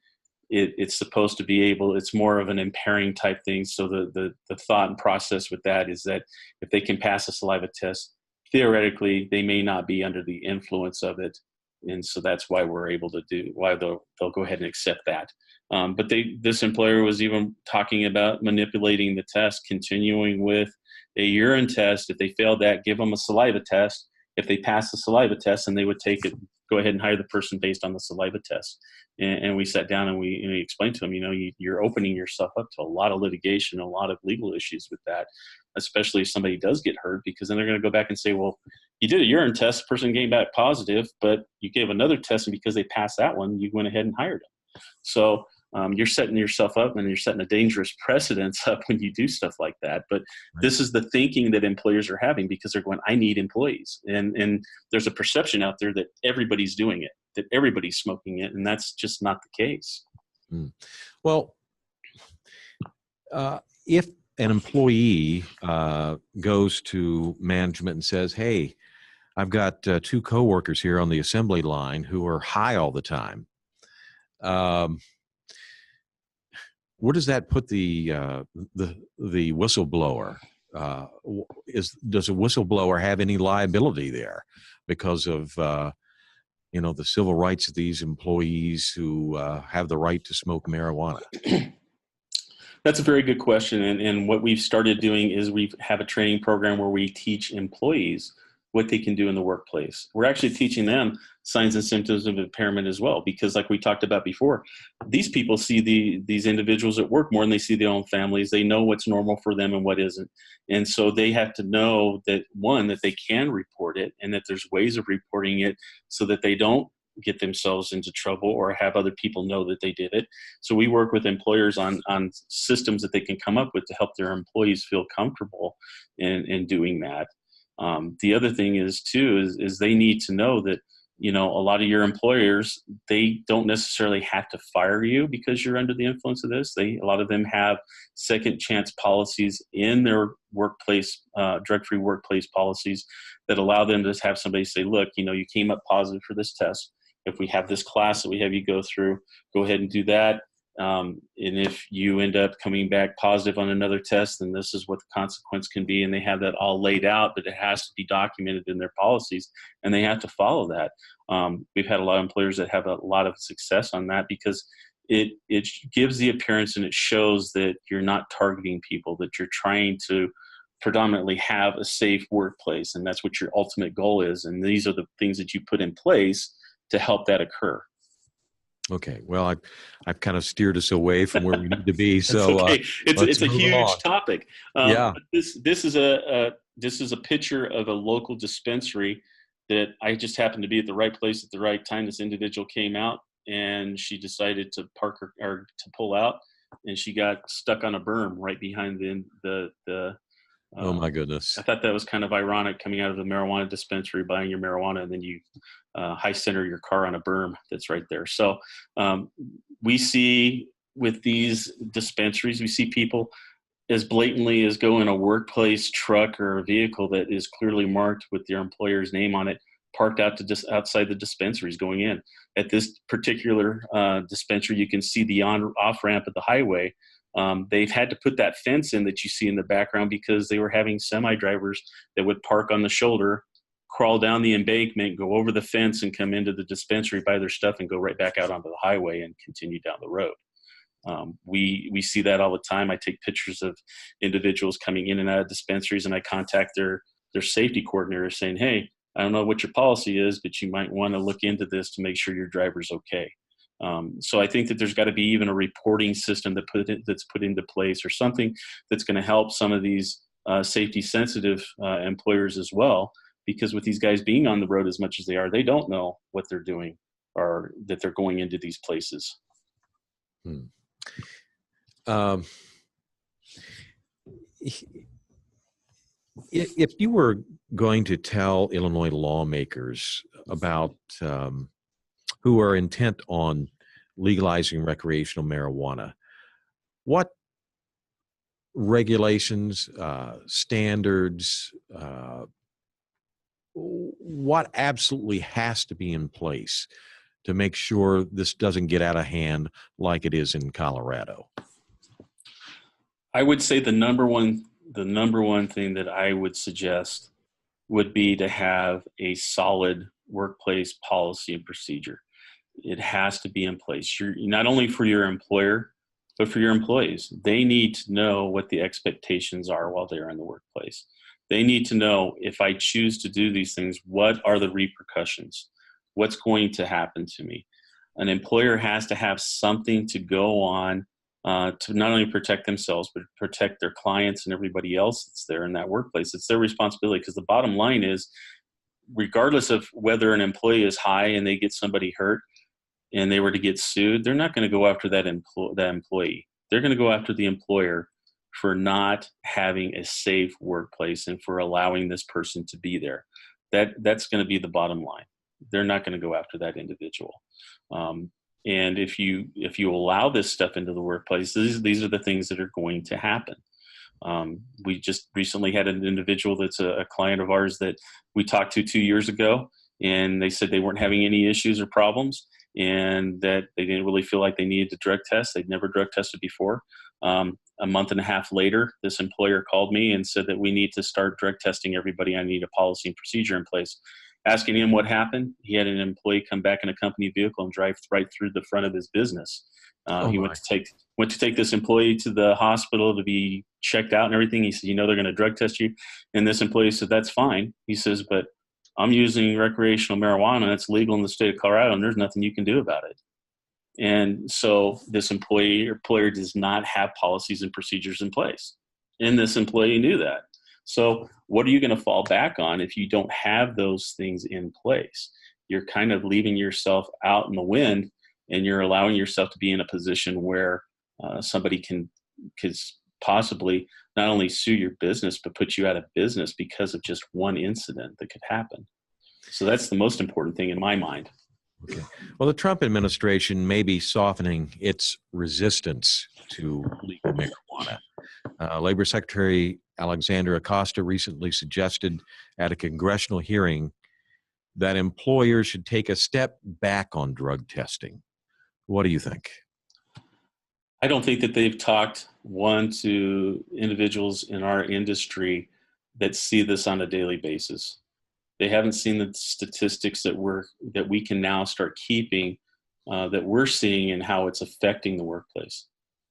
it's supposed to be it's more of an impairing type thing. So the thought and process with that is that if they can pass a saliva test, theoretically, they may not be under the influence of it And so that's why we're able to why they'll go ahead and accept that. But this employer was even talking about manipulating the test, continuing with a urine test. If they failed that, give them a saliva test. If they pass the saliva test, and they would go ahead and hire the person based on the saliva test. And we sat down and we explained to them, you're opening yourself up to a lot of litigation, a lot of legal issues with that, especially if somebody does get hurt, because then they're going to go back and say, well, you did a urine test, the person came back positive, but you gave another test, and because they passed that one, you went ahead and hired them. So you're setting yourself up, and you're setting a dangerous precedence up when you do stuff like that. But this is the thinking that employers are having, because they're going, I need employees. And there's a perception out there that everybody's doing it, that everybody's smoking it, and that's just not the case. Well, if an employee goes to management and says, hey, I've got 2 coworkers here on the assembly line who are high all the time, where does that put the whistleblower? Does a whistleblower have any liability there because of the civil rights of these employees who have the right to smoke marijuana? That's a very good question. And what we've started doing is we have a training program where we teach employees what they can do in the workplace. We're actually teaching them signs and symptoms of impairment as well, because like we talked about before, these people see these individuals at work more than they see their own families. They know what's normal for them and what isn't. And so they have to know that, one, that they can report it, and that there's ways of reporting it so that they don't get themselves into trouble or have other people know that they did it. So we work with employers on systems that they can come up with to help their employees feel comfortable in doing that. The other thing is too, is they need to know that, a lot of your employers, they don't necessarily have to fire you because you're under the influence of this. A lot of them have second chance policies in their workplace, drug-free workplace policies that allow them to have somebody say, look, you came up positive for this test. If we have this class that we have you go through, go ahead and do that. And if you end up coming back positive on another test, then this is what the consequence can be. And they have that all laid out, but it has to be documented in their policies, and they have to follow that. We've had a lot of employers that have a lot of success on that, because it gives the appearance and it shows that you're not targeting people, that you're trying to predominantly have a safe workplace. And that's what your ultimate goal is. And these are the things that you put in place to help that occur. Okay. Well, I've kind of steered us away from where we need to be. So okay. It's a huge topic. Yeah. But this is a picture of a local dispensary that I just happened to be at the right place at the right time. This individual came out, and she decided to to pull out, and she got stuck on a berm right behind the oh my goodness. I thought that was kind of ironic, coming out of the marijuana dispensary, buying your marijuana, and then you high center your car on a berm that's right there. So we see with these dispensaries, we see people as blatantly as go in a workplace truck or a vehicle that is clearly marked with their employer's name on it, parked out to just outside the dispensaries going in. At this particular dispensary, you can see the off ramp at the highway. They've had to put that fence in that you see in the background because they were having semi-drivers that would park on the shoulder, crawl down the embankment, go over the fence, and come into the dispensary, buy their stuff, and go right back out onto the highway and continue down the road. We see that all the time. I take pictures of individuals coming in and out of dispensaries, and I contact their safety coordinator saying, hey, I don't know what your policy is, but you might want to look into this to make sure your driver's okay. So I think that there's got to be even a reporting system that's put into place, or something that's going to help some of these safety sensitive employers as well, because with these guys being on the road as much as they are, they don't know what they're doing or that they're going into these places. If you were going to tell Illinois lawmakers about who are intent on legalizing recreational marijuana, what regulations, standards, what absolutely has to be in place to make sure this doesn't get out of hand like it is in Colorado? I would say the number one thing that I would suggest would be to have a solid workplace policy and procedure. It has to be in place. You're not only for your employer, but for your employees. They need to know what the expectations are while they're in the workplace. They need to know, if I choose to do these things, what are the repercussions? What's going to happen to me? An employer has to have something to go on to not only protect themselves, but protect their clients and everybody else that's there in that workplace. It's their responsibility, because the bottom line is, regardless of whether an employee is high and they get somebody hurt and they were to get sued, they're not going to go after that employee. They're going to go after the employer for not having a safe workplace and for allowing this person to be there. That's going to be the bottom line. They're not going to go after that individual. And if you allow this stuff into the workplace, these are the things that are going to happen. We just recently had an individual that's a client of ours that we talked to 2 years ago, and they said they weren't having any issues or problems, and that they didn't really feel like they needed to drug test. They'd never drug tested before. A month and a half later, this employer called me and said that we need to start drug testing everybody. I need a policy and procedure in place. Asking him what happened, he had an employee come back in a company vehicle and drive right through the front of his business. He went to take this employee to the hospital to be checked out and everything. He said, they're going to drug test you. And this employee said, that's fine. He says, but I'm using recreational marijuana. It's legal in the state of Colorado, and there's nothing you can do about it. And so this employer does not have policies and procedures in place. And this employee knew that. So what are you going to fall back on if you don't have those things in place? You're kind of leaving yourself out in the wind, and you're allowing yourself to be in a position where somebody could possibly not only sue your business, but put you out of business because of just one incident that could happen. So that's the most important thing in my mind. Okay. Well, the Trump administration may be softening its resistance to legal marijuana. Labor Secretary Alexander Acosta recently suggested at a congressional hearing that employers should take a step back on drug testing. What do you think? I don't think that they've talked to individuals in our industry that see this on a daily basis. They haven't seen the statistics that we can now start keeping, that we're seeing, and how it's affecting the workplace.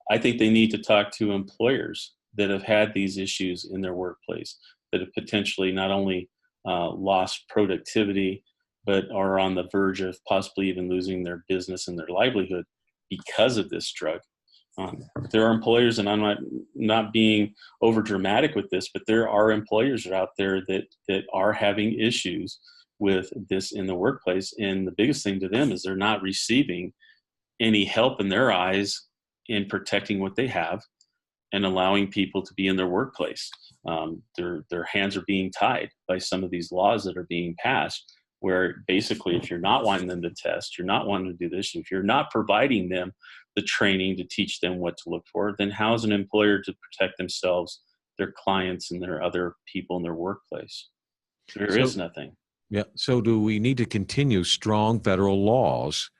I think they need to talk to employers that have had these issues in their workplace, that have potentially not only lost productivity, but are on the verge of possibly even losing their business and their livelihood because of this drug. There are employers, and I'm not being over dramatic with this, but there are employers out there that are having issues with this in the workplace. And the biggest thing to them is they're not receiving any help in their eyes in protecting what they have and allowing people to be in their workplace. Their hands are being tied by some of these laws that are being passed, where basically, if you're not wanting them to test, you're not wanting to do this, if you're not providing them the training to teach them what to look for, then how's an employer to protect themselves, their clients, and their other people in their workplace? There is nothing. Yeah. So do we need to continue strong federal laws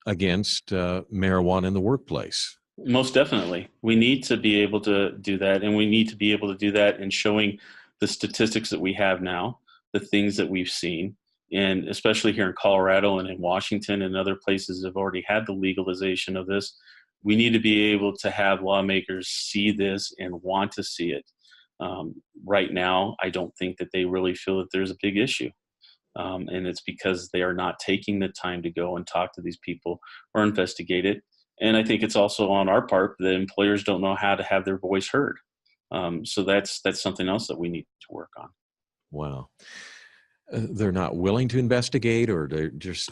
against marijuana in the workplace? Most definitely. We need to be able to do that, and we need to be able to do that in showing the statistics that we have now, the things that we've seen, and especially here in Colorado and in Washington and other places that have already had the legalization of this. We need to be able to have lawmakers see this and want to see it. Right now, I don't think that they really feel that there's a big issue. And it's because they are not taking the time to go and talk to these people or investigate it. And I think it's also on our part that employers don't know how to have their voice heard. So that's something else that we need to work on. Wow. They're not willing to investigate, or they're just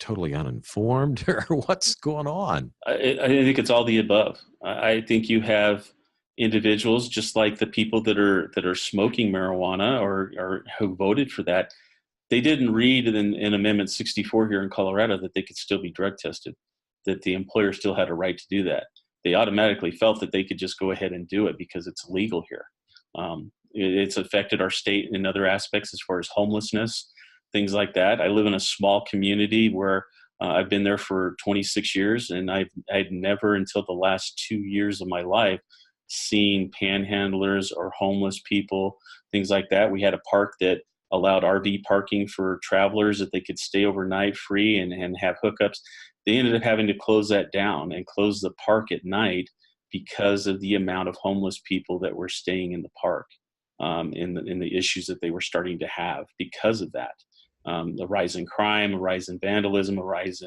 totally uninformed, or what's going on? I think it's all the above. I think you have individuals, just like the people that are smoking marijuana or who voted for that. They didn't read in Amendment 64 here in Colorado that they could still be drug tested, that the employer still had a right to do that. They automatically felt that they could just go ahead and do it because it's legal here. It's affected our state in other aspects as far as homelessness, things like that. I live in a small community where I've been there for 26 years, and I'd never until the last 2 years of my life seen panhandlers or homeless people, things like that. We had a park that allowed RV parking for travelers that they could stay overnight free and have hookups. They ended up having to close that down and close the park at night because of the amount of homeless people that were staying in the park, in the issues that they were starting to have because of that. The rise in crime, a rise in vandalism, a rise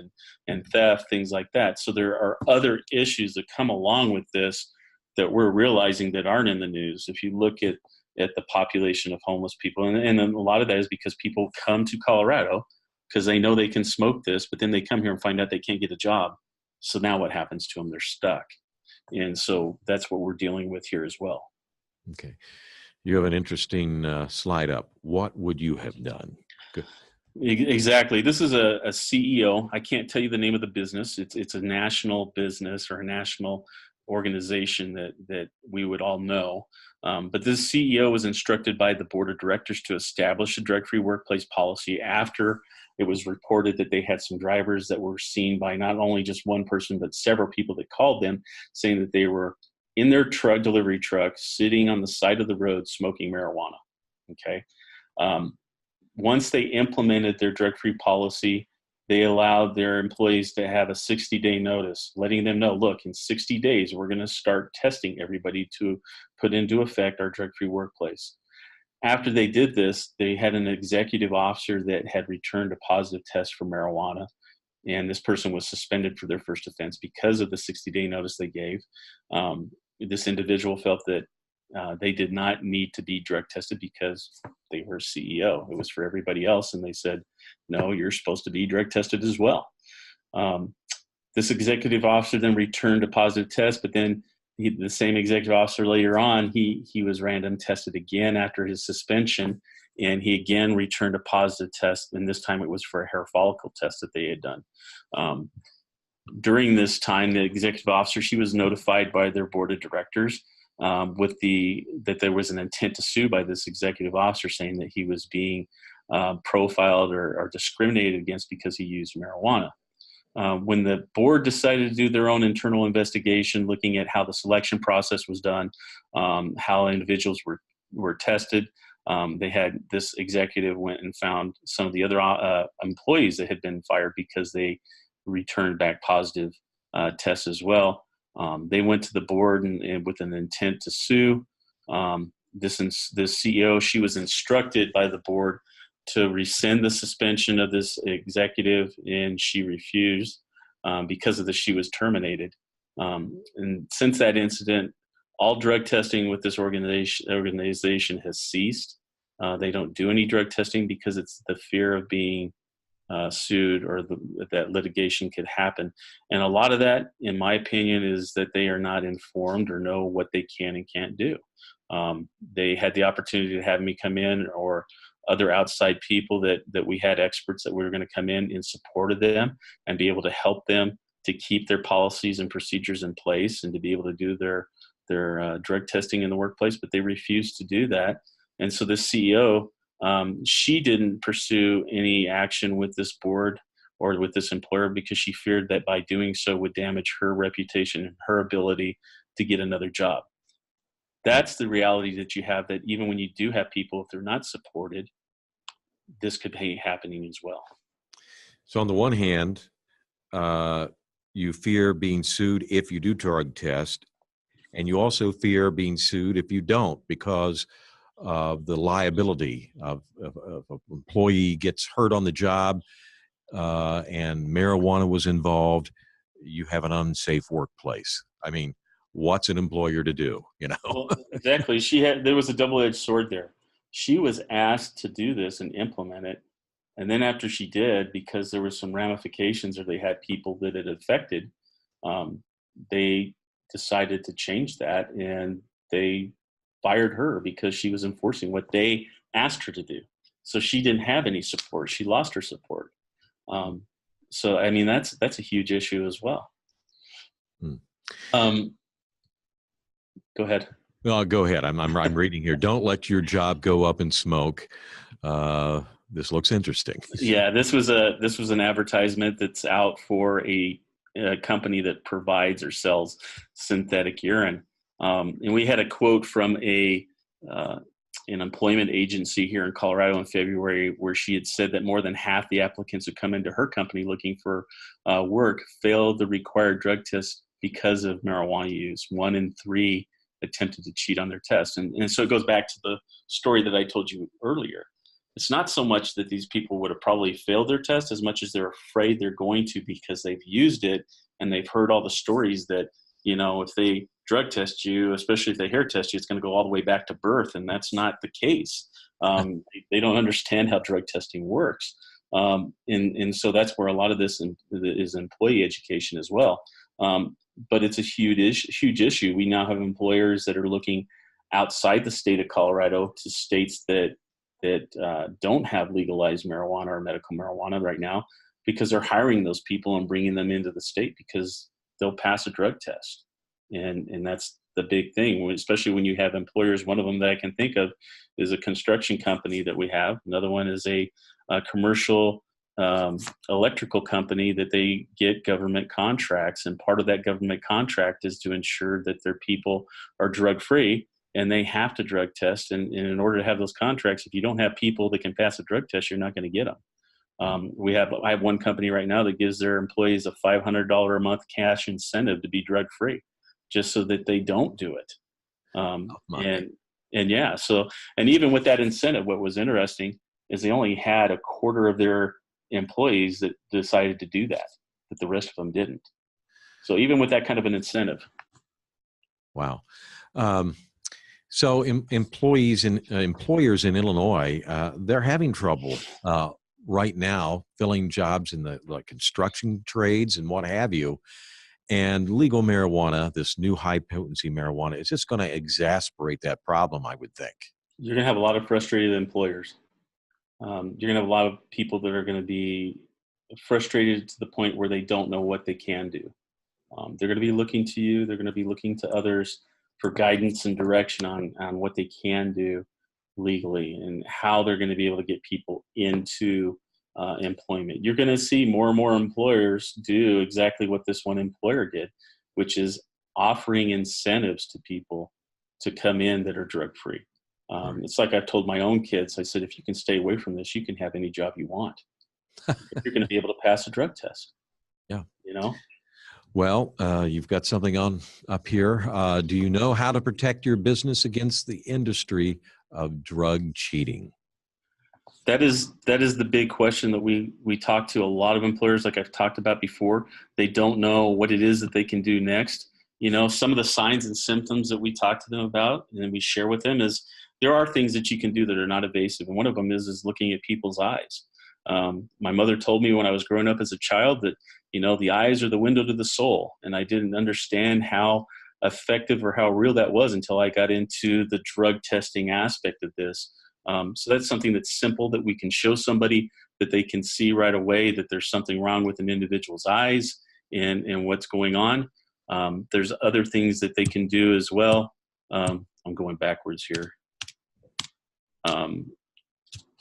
in theft, things like that. So there are other issues that come along with this that we're realizing that aren't in the news. If you look at the population of homeless people, and a lot of that is because people come to Colorado because they know they can smoke this, but then they come here and find out they can't get a job. So now what happens to them? They're stuck. And so that's what we're dealing with here as well. Okay. You have an interesting slide up. What would you have done? Good. Exactly. This is a CEO. I can't tell you the name of the business. It's a national business or a national organization that we would all know. But this CEO was instructed by the board of directors to establish a drug-free workplace policy after it was reported that they had some drivers that were seen by not only just one person, but several people that called them saying that they were in their delivery truck, sitting on the side of the road, smoking marijuana. Okay. Once they implemented their drug-free policy, they allowed their employees to have a 60-day notice, letting them know, look, in 60 days, we're going to start testing everybody to put into effect our drug-free workplace. After they did this, they had an executive officer that had returned a positive test for marijuana, and this person was suspended for their first offense because of the 60-day notice they gave. This individual felt that they did not need to be drug tested because they were CEO. It was for everybody else, and they said, no, you're supposed to be drug tested as well. This executive officer then returned a positive test, but then the same executive officer later on, he was random tested again after his suspension, and he again returned a positive test, and this time it was for a hair follicle test that they had done. During this time, the executive officer, she was notified by their board of directors that there was an intent to sue by this executive officer, saying that he was being profiled or discriminated against because he used marijuana. When the board decided to do their own internal investigation, looking at how the selection process was done, how individuals were tested, they had this executive went and found some of the other employees that had been fired because they returned back positive tests as well. They went to the board and with an intent to sue. This CEO, she was instructed by the board to rescind the suspension of this executive, and she refused. Because of this, she was terminated. And since that incident, all drug testing with this organization has ceased. They don't do any drug testing because it's the fear of being sued or that litigation could happen. And a lot of that, in my opinion, is that they are not informed or know what they can and can't do. They had the opportunity to have me come in, or other outside people that we had experts that we were going to come in support of them and be able to help them to keep their policies and procedures in place and to be able to do their drug testing in the workplace, but they refused to do that. And so the CEO, she didn't pursue any action with this board or with this employer because she feared that by doing so would damage her reputation and her ability to get another job. That's the reality that you have, that even when you do have people, if they're not supported, this could be happening as well. So on the one hand, you fear being sued if you do drug test, and you also fear being sued if you don't because of the liability of an employee gets hurt on the job and marijuana was involved. You have an unsafe workplace. I mean, what's an employer to do, Well, exactly. There was a double-edged sword there. She was asked to do this and implement it. And then after she did, because there were some ramifications or they had people that it affected, they decided to change that, and they fired her because she was enforcing what they asked her to do. So she didn't have any support. She lost her support. So, I mean, that's a huge issue as well. Go ahead. Well, go ahead. I'm reading here. Don't let your job go up in smoke. This looks interesting. Yeah, this was an advertisement that's out for a company that provides or sells synthetic urine. And we had a quote from a an employment agency here in Colorado in February, where she had said that more than half the applicants who come into her company looking for work failed the required drug test because of marijuana use. 1 in 3 attempted to cheat on their test. And so it goes back to the story that I told you earlier. It's not so much that these people would have probably failed their test as much as they're afraid they're going to, because they've used it and they've heard all the stories that, if they drug test you, especially if they hair test you, it's going to go all the way back to birth. And that's not the case. They don't understand how drug testing works. And so that's where a lot of this is employee education as well. But it's a huge issue. We now have employers that are looking outside the state of Colorado to states that don't have legalized marijuana or medical marijuana right now, because they're hiring those people and bringing them into the state because they'll pass a drug test. And that's the big thing, especially when you have employers. One of them that I can think of is a construction company that we have. Another one is a commercial electrical company that they get government contracts. And part of that government contract is to ensure that their people are drug-free, and they have to drug test. And in order to have those contracts, if you don't have people that can pass a drug test, you're not going to get them. I have one company right now that gives their employees a $500 a month cash incentive to be drug-free, just so that they don't do it. And even with that incentive, what was interesting is they only had a quarter of their employees that decided to do that the rest of them didn't. So even with that kind of an incentive. Wow. So employers in Illinois, they're having trouble right now filling jobs in the construction trades and what have you. And legal marijuana, this new high potency marijuana, is just going to exacerbate that problem, I would think. You're going to have a lot of frustrated employers. You're going to have a lot of people that are going to be frustrated to the point where they don't know what they can do. They're going to be looking to you. They're going to be looking to others for guidance and direction on what they can do legally and how they're going to be able to get people into employment. You're going to see more and more employers do exactly what this one employer did, which is offering incentives to people to come in that are drug-free. It's like I've told my own kids, I said, if you can stay away from this, you can have any job you want. You're going to be able to pass a drug test. Yeah. Well, you've got something on up here. Do you know how to protect your business against the industry of drug cheating? That is the big question that we talk to a lot of employers, like I've talked about before. They don't know what it is that they can do next. Some of the signs and symptoms that we talk to them about and we share with them is there are things that you can do that are not invasive. And one of them is looking at people's eyes. My mother told me when I was growing up as a child that, the eyes are the window to the soul. And I didn't understand how effective or how real that was until I got into the drug testing aspect of this. So that's something that's simple that we can show somebody that they can see right away that there's something wrong with an individual's eyes and what's going on. There's other things that they can do as well. I'm going backwards here.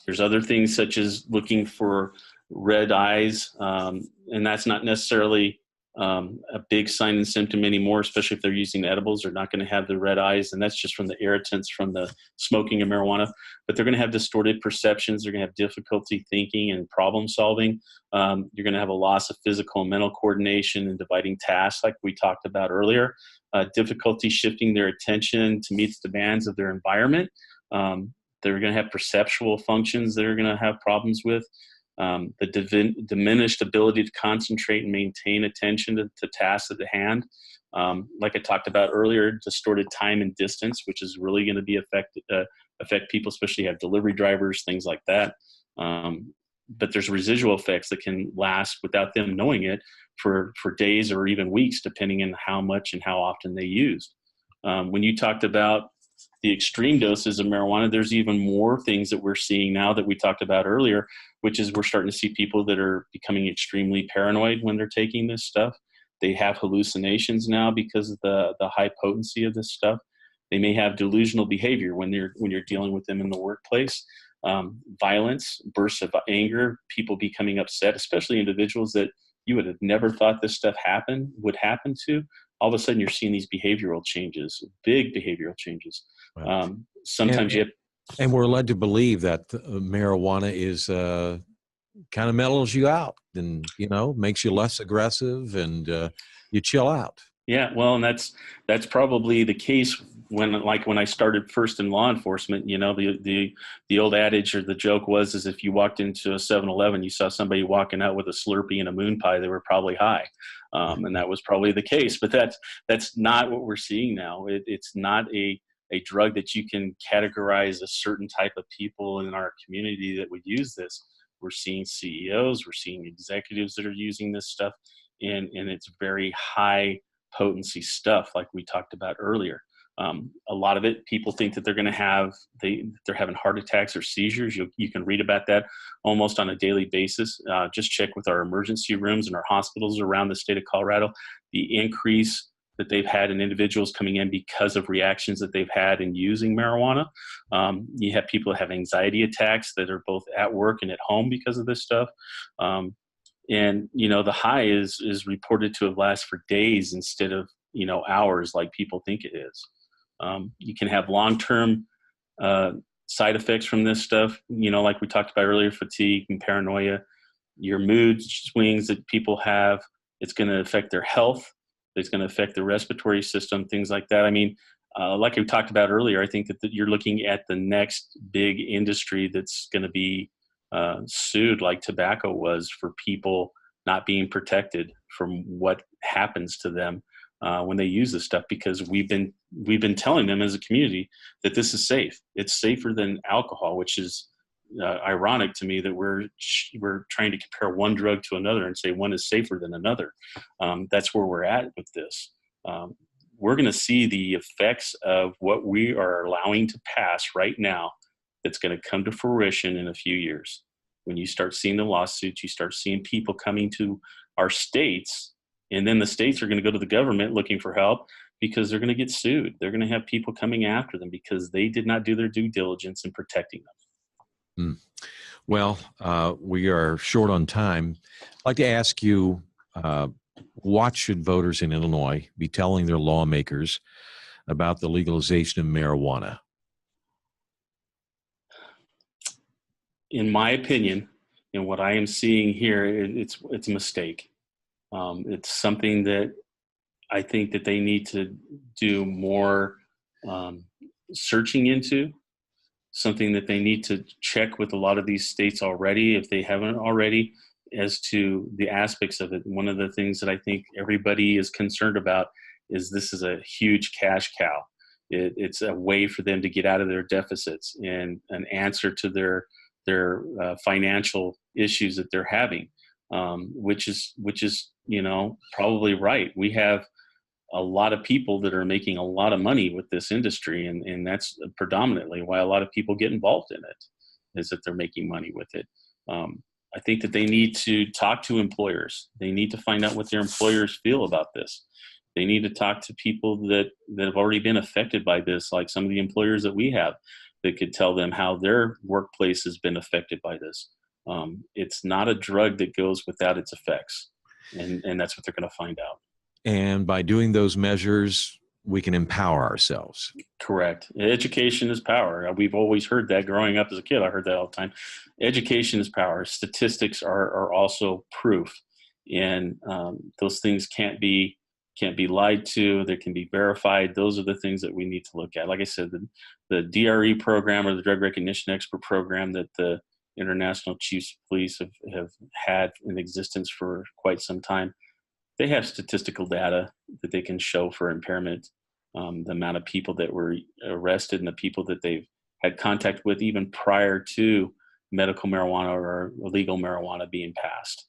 There's other things such as looking for red eyes, and that's not necessarily a big sign and symptom anymore, especially if they're using edibles. They're not going to have the red eyes, and that's just from the irritants from the smoking of marijuana. But they're going to have distorted perceptions. They're going to have difficulty thinking and problem solving. You're going to have a loss of physical and mental coordination and dividing tasks like we talked about earlier. Difficulty shifting their attention to meet the demands of their environment. They're going to have perceptual functions that are going to have problems with. The diminished ability to concentrate and maintain attention to tasks at the hand. Like I talked about earlier, distorted time and distance, which is really going to be affect people, especially have delivery drivers, things like that. But there's residual effects that can last without them knowing it for days or even weeks, depending on how much and how often they used. When you talked about the extreme doses of marijuana, there's even more things that we're seeing now that we talked about earlier, which is we're starting to see people that are becoming extremely paranoid when they're taking this stuff. They have hallucinations now because of the high potency of this stuff. They may have delusional behavior when you're dealing with them in the workplace. Violence, bursts of anger, people becoming upset, especially individuals that you would have never thought this stuff would happen to. All of a sudden, you're seeing these behavioral changes, big behavioral changes. Wow. Sometimes you have. And we're led to believe that marijuana is kind of mellows you out and, makes you less aggressive and you chill out. Yeah, well, and that's probably the case when I started first in law enforcement. The old adage or the joke is if you walked into a 7-Eleven, you saw somebody walking out with a Slurpee and a moon pie, they were probably high, and that was probably the case. But that's not what we're seeing now. It's not a drug that you can categorize a certain type of people in our community that would use this. We're seeing CEOs, we're seeing executives that are using this stuff, and it's very high potency stuff like we talked about earlier. A lot of it, people think that they're having heart attacks or seizures. You can read about that almost on a daily basis. Just check with our emergency rooms and our hospitals around the state of Colorado, the increase that they've had in individuals coming in because of reactions that they've had in using marijuana. You have people that have anxiety attacks that are both at work and at home because of this stuff. And the high is reported to have lasted for days instead of hours like people think it is. You can have long-term side effects from this stuff, like we talked about earlier, fatigue and paranoia, your mood swings that people have. It's going to affect their health. It's going to affect the respiratory system, things like that. I mean, like we talked about earlier, I think that you're looking at the next big industry that's going to be sued like tobacco was for people not being protected from what happens to them when they use this stuff, because we've been telling them as a community that this is safe. It's safer than alcohol, which is ironic to me that we're trying to compare one drug to another and say one is safer than another. That's where we're at with this. We're going to see the effects of what we are allowing to pass right now that's going to come to fruition in a few years. When you start seeing the lawsuits, you start seeing people coming to our states, and then the states are going to go to the government looking for help because they're going to get sued. They're going to have people coming after them because they did not do their due diligence in protecting them. Well, we are short on time. I'd like to ask you, what should voters in Illinois be telling their lawmakers about the legalization of marijuana? In my opinion, and what I am seeing here, it's a mistake. It's something that I think that they need to do more searching into, something that they need to check with a lot of these states already, if they haven't already, as to the aspects of it. One of the things that I think everybody is concerned about is this is a huge cash cow. It's a way for them to get out of their deficits and an answer to their financial issues that they're having, which is probably right. We have a lot of people that are making a lot of money with this industry, and that's predominantly why a lot of people get involved in it, is that they're making money with it. I think that they need to talk to employers. They need to find out what their employers feel about this. They need to talk to people that have already been affected by this, like some of the employers that we have that could tell them how their workplace has been affected by this. It's not a drug that goes without its effects, and that's what they're going to find out. And by doing those measures, we can empower ourselves. Correct. Education is power. We've always heard that growing up as a kid. I heard that all the time. Education is power. Statistics are also proof, and those things can't be lied to. They can be verified. Those are the things that we need to look at. Like I said, the DRE program, or the Drug Recognition Expert program, that the International Chiefs of Police have had in existence for quite some time, they have statistical data that they can show for impairment, the amount of people that were arrested and the people that they've had contact with even prior to medical marijuana or illegal marijuana being passed.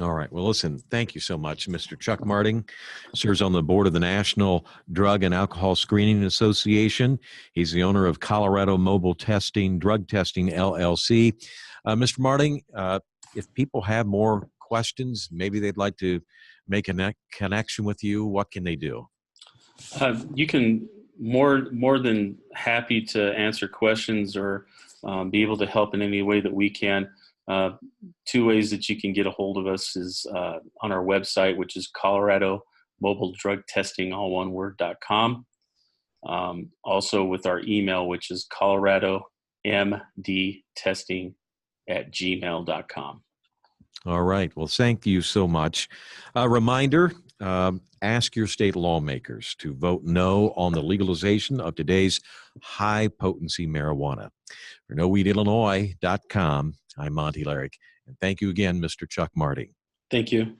All right. Well, listen, thank you so much. Mr. Chuck Marting serves on the board of the National Drug and Alcohol Screening Association. He's the owner of Colorado Mobile Testing, Drug Testing, LLC. Mr. Marting, if people have more questions, maybe they'd like to make a connection with you, what can they do? You can more than happy to answer questions or be able to help in any way that we can. Two ways that you can get a hold of us is on our website, which is Colorado Mobile Drug Testing, all one word, .com. Also with our email, which is coloradomdtesting@gmail.com. All right. Well, thank you so much. A reminder, ask your state lawmakers to vote no on the legalization of today's high-potency marijuana. For NoWeedIllinois.com, I'm Monty Larrick. And thank you again, Mr. Chuck Marting. Thank you.